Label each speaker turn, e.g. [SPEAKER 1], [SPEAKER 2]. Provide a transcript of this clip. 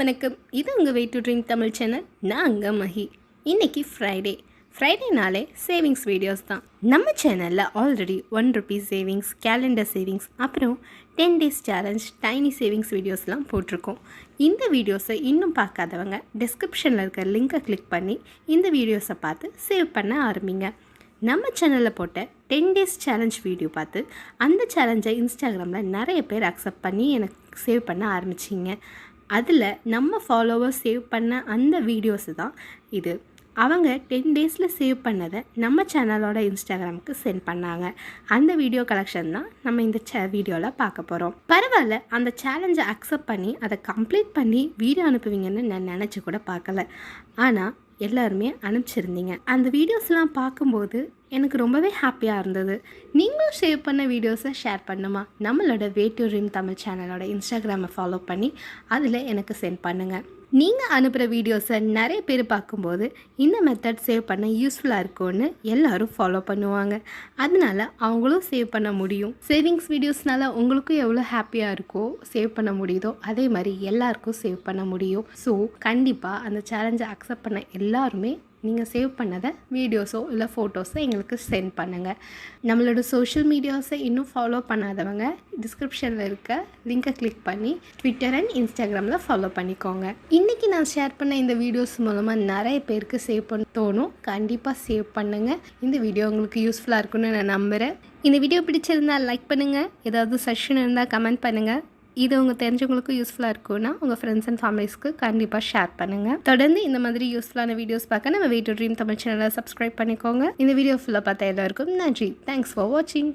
[SPEAKER 1] வணக்கம். இது உங்கள் way to dream Tamil channel. நான் அங்கே மஹி. இன்றைக்கி ஃப்ரைடேனாலே சேவிங்ஸ் வீடியோஸ் தான். நம்ம சேனலில் ஆல்ரெடி ₹1 சேவிங்ஸ், கேலண்டர் சேவிங்ஸ், அப்புறம் 10 days சேலஞ்ச், டைனி சேவிங்ஸ் வீடியோஸ்லாம் போட்டிருக்கோம். இந்த வீடியோஸை இன்னும் பார்க்காதவங்க டிஸ்கிரிப்ஷனில் இருக்கிற லிங்கை கிளிக் பண்ணி இந்த வீடியோஸை பார்த்து சேவ் பண்ண ஆரம்பிங்க. நம்ம சேனலில் போட்ட 10 days சேலஞ்ச் வீடியோ பார்த்து அந்த சேலஞ்சை இன்ஸ்டாகிராமில் நிறைய பேர் அக்செப்ட் பண்ணி எனக்கு சேவ் பண்ண ஆரம்பிச்சிங்க. அதில் நம்ம ஃபாலோவர்ஸ் சேவ் பண்ண அந்த வீடியோஸு தான் இது. அவங்க 10 daysல சேவ் பண்ணதை நம்ம சேனலோட இன்ஸ்டாகிராமுக்கு சென்ட் பண்ணாங்க. அந்த வீடியோ கலெக்ஷன் தான் நம்ம இந்த வீடியோவில் பார்க்க போகிறோம். பரவாயில்ல, அந்த சேலஞ்சை அக்செப்ட் பண்ணி அதை கம்ப்ளீட் பண்ணி வீடியோ அனுப்புவீங்கன்னு நான் நினச்சி கூட பார்க்கல. ஆனால் எல்லாருமே அனுப்பிச்சிருந்தீங்க. அந்த வீடியோஸ்லாம் பார்க்கும்போது எனக்கு ரொம்பவே ஹாப்பியாக இருந்தது. நீங்களும் சேவ் பண்ண வீடியோஸை ஷேர் பண்ணுமா? நம்மளோட வே டு ட்ரீம் தமிழ் சேனலோட இன்ஸ்டாகிராமை ஃபாலோ பண்ணி அதில் எனக்கு சென்ட் பண்ணுங்கள். நீங்கள் அனுப்புகிற வீடியோஸை நிறைய பேர் பார்க்கும்போது இந்த மெத்தட் சேவ் பண்ண யூஸ்ஃபுல்லாக இருக்கும்னு எல்லோரும் ஃபாலோ பண்ணுவாங்க. அதனால அவங்களும் சேவ் பண்ண முடியும். சேவிங்ஸ் வீடியோஸ்னால உங்களுக்கும் எவ்வளோ ஹாப்பியாக இருக்கோ, சேவ் பண்ண முடியுதோ அதே மாதிரி எல்லாருக்கும் சேவ் பண்ண முடியும். ஸோ கண்டிப்பாக அந்த சேலஞ்சை அக்செப்ட் பண்ண எல்லாருமே நீங்கள் சேவ் பண்ணதை வீடியோஸோ இல்லை ஃபோட்டோஸோ எங்களுக்கு சென்ட் பண்ணுங்கள். நம்மளோட சோஷியல் மீடியாஸை இன்னும் ஃபாலோ பண்ணாதவங்க டிஸ்கிரிப்ஷனில் இருக்க லிங்கை கிளிக் பண்ணி ட்விட்டர் அண்ட் இன்ஸ்டாகிராமில் ஃபாலோ பண்ணிக்கோங்க. இன்றைக்கி நான் ஷேர் பண்ண இந்த வீடியோஸ் மூலமாக நிறைய பேருக்கு சேவ் பண்ண தோணும். கண்டிப்பாக சேவ் பண்ணுங்கள். இந்த வீடியோ உங்களுக்கு யூஸ்ஃபுல்லாக இருக்குன்னு நான் நம்புகிறேன். இந்த வீடியோ பிடிச்சிருந்தால் லைக் பண்ணுங்கள். ஏதாவது சஜஷன் இருந்தால் கமெண்ட் பண்ணுங்கள். இது உங்கள் தெரிஞ்சவங்களுக்கும் யூஸ்ஃபுல்லாக இருக்கும்னா உங்கள் ஃப்ரெண்ட்ஸ் அண்ட் ஃபேமிலிஸ்க்கு கண்டிப்பாக ஷேர் பண்ணுங்கள். தொடர்ந்து இந்த மாதிரி யூஸ்ஃபுல்லான வீடியோஸ் பார்க்க நம்ம வே டு ட்ரீம் தமிழ் சேனலை சப்ஸ்கிரைப் பண்ணிக்கோங்க. இந்த வீடியோ ஃபுல்லாக பார்த்தா எல்லாருக்கும் நன்றி. தேங்க்ஸ் ஃபார் வாட்சிங்.